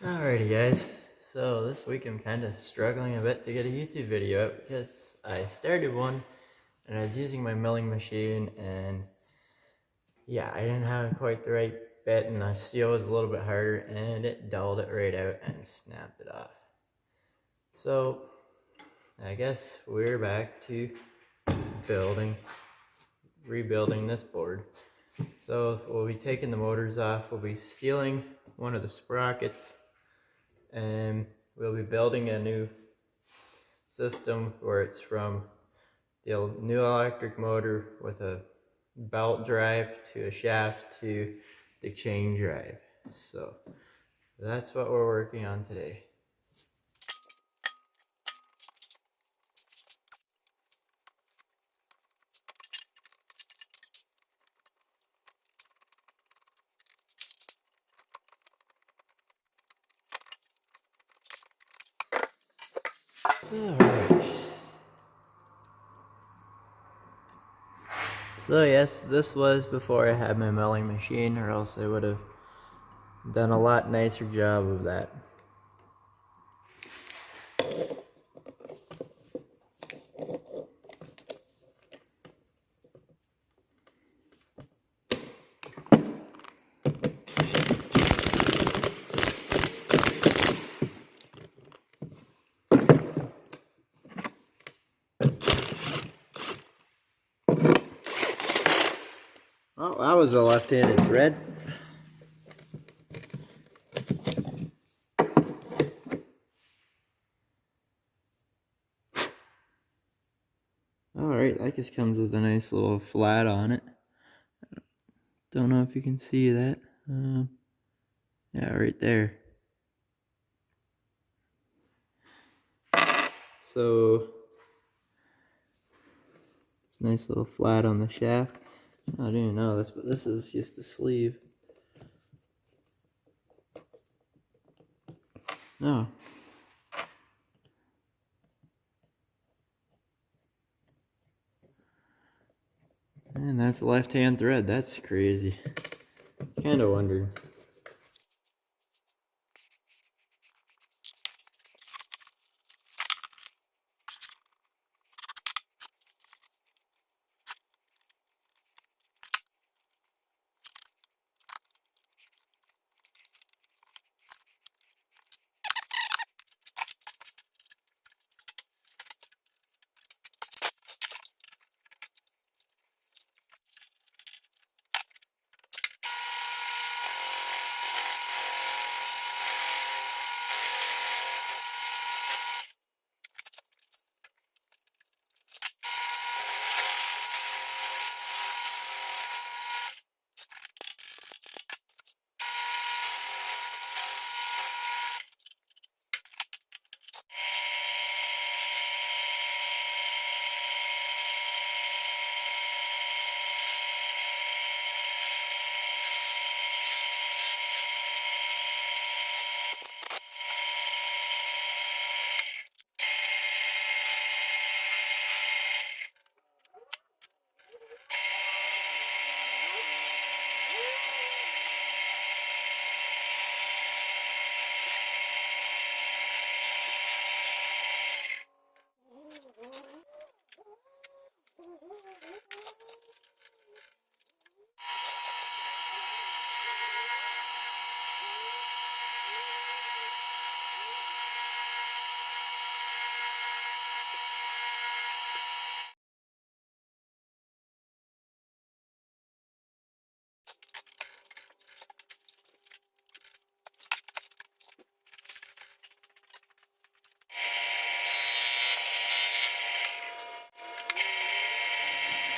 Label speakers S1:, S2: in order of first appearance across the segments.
S1: Alrighty guys, so this week I'm kind of struggling a bit to get a YouTube video up because I started one and I was using my milling machine and yeah, I didn't have quite the right bit and the steel was a little bit harder and it dulled it right out and snapped it off. So I guess we're back to rebuilding this board. So we'll be taking the motors off, we'll be stealing one of the sprockets, and we'll be building a new system where it's from the new electric motor with a belt drive to a shaft to the chain drive. So that's what we're working on today. Alright. So yes, this was before I had my milling machine, or else I would have done a lot nicer job of that. Oh, that was a left-handed thread. Alright, that just comes with a nice little flat on it. Don't know if you can see that. Yeah, right there. So, it's a nice little flat on the shaft. I didn't even know this, but this is just a sleeve. Oh. And that's a left-hand thread. That's crazy. Kind of wondered.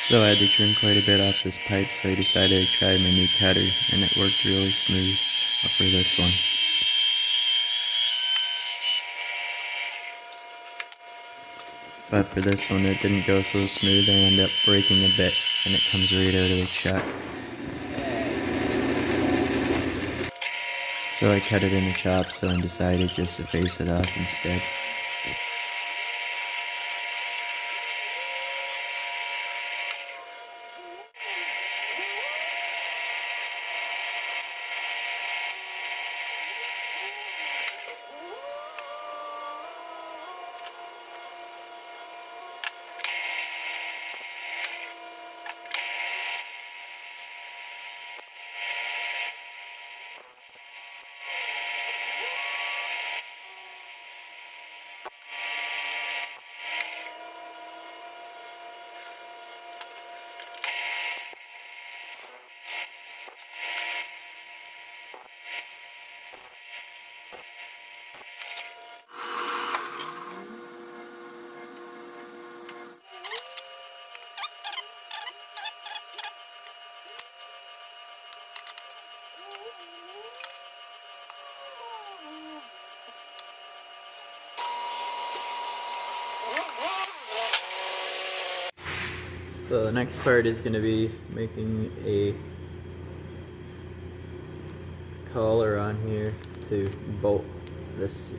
S1: So I had to trim quite a bit off this pipe, so I decided to try my new cutter, and it worked really smooth for this one. But for this one, it didn't go so smooth. I ended up breaking a bit, and it comes right out of the chuck. So I cut it in the chop saw and decided just to face it off instead. So the next part is going to be making a collar on here to bolt this.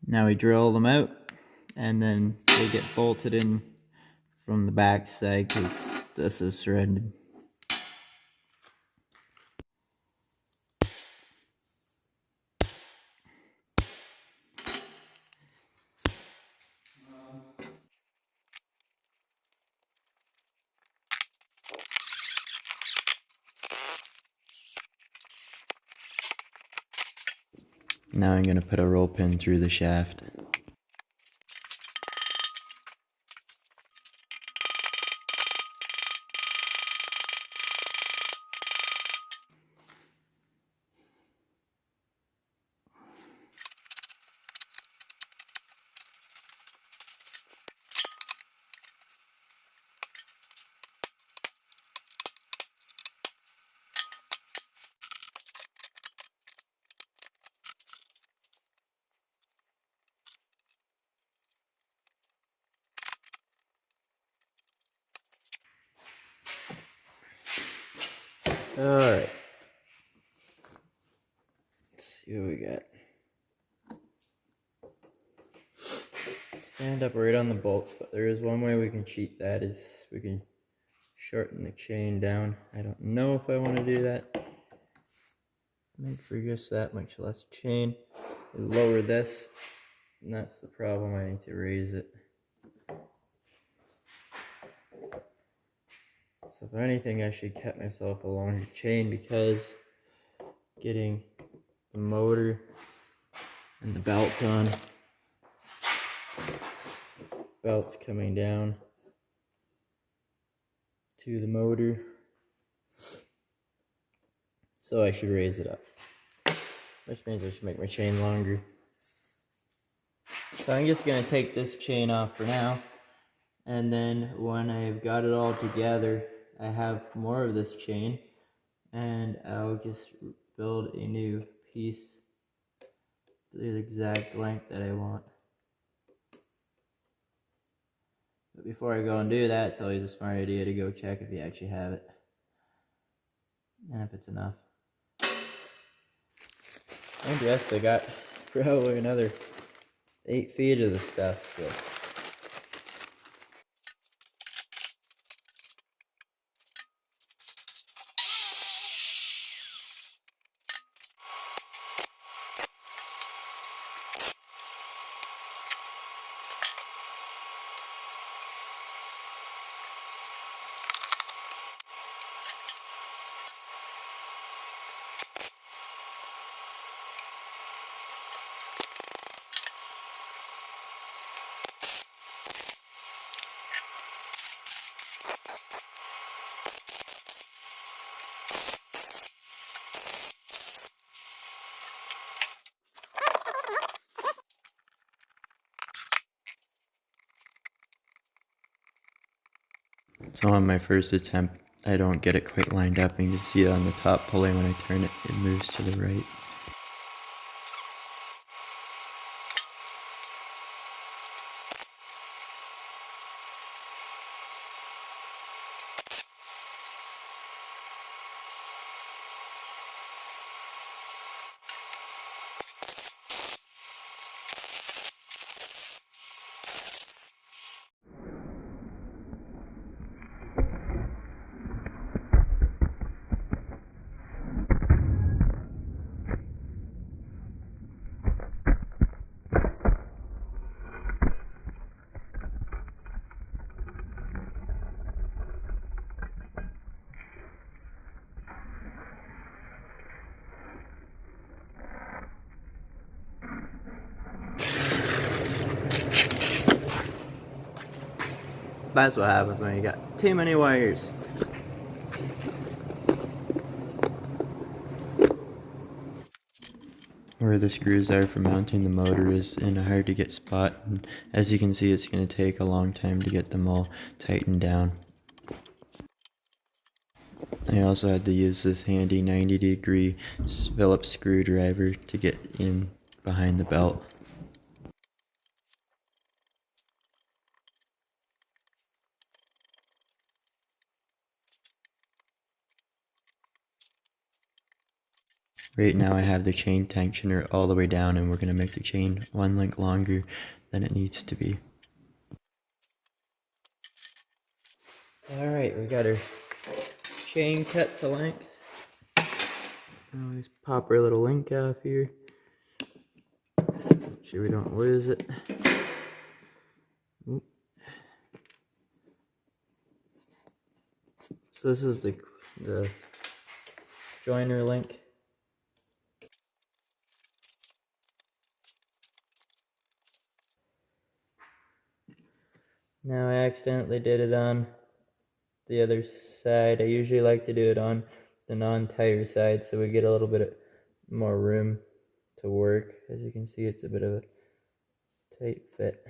S1: Now we drill them out, and then they get bolted in from the back side because this is threaded. Now I'm going to put a roll pin through the shaft. Alright. Let's see what we got. Stand up right on the bolts, but there is one way we can cheat that, is we can shorten the chain down. I don't know if I want to do that. Make for just that much less chain. We lower this, and that's the problem. I need to raise it. So if anything, I should cut myself a longer chain, because getting the motor and the belt on, belt's coming down to the motor, so I should raise it up, which means I should make my chain longer. So I'm just going to take this chain off for now, and then when I've got it all together, I have more of this chain, and I'll just build a new piece the exact length that I want. But before I go and do that, it's always a smart idea to go check if you actually have it, and if it's enough. And yes, I got probably another 8 feet of the stuff, so. So on my first attempt, I don't get it quite lined up, and you can see it on the top pulley. When I turn it, it moves to the right. That's what happens when you got too many wires. where the screws are for mounting the motor is in a hard to get spot, and as you can see, it's going to take a long time to get them all tightened down. I also had to use this handy 90-degree Phillips screwdriver to get in behind the belt. Right now I have the chain tensioner all the way down, and we're going to make the chain 1 link longer than it needs to be. Alright, we got our chain cut to length. Now just pop our little link off here. Make sure we don't lose it. Oop. So this is the joiner link. Now I accidentally did it on the other side. I usually like to do it on the non-tire side so we get a little bit more room to work. As you can see, it's a bit of a tight fit.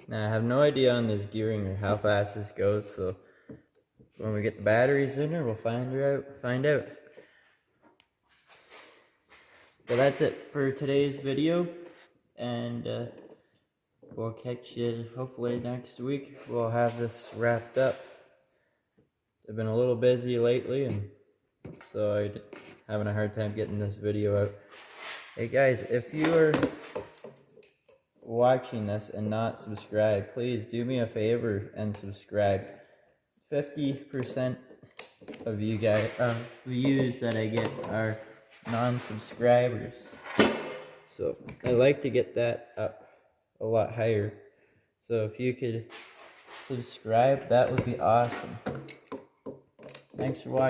S1: Now I have no idea on this gearing or how fast this goes, so when we get the batteries in there, we'll find out. But that's it for today's video, and we'll catch you hopefully next week. We'll have this wrapped up. I've been a little busy lately, and so I'm having a hard time getting this video out. Hey guys, if you're watching this and not subscribed, please do me a favor and subscribe. 50% of you guys views that I get are non-subscribers, so I like to get that up a lot higher. So if you could subscribe, that would be awesome. Thanks for watching.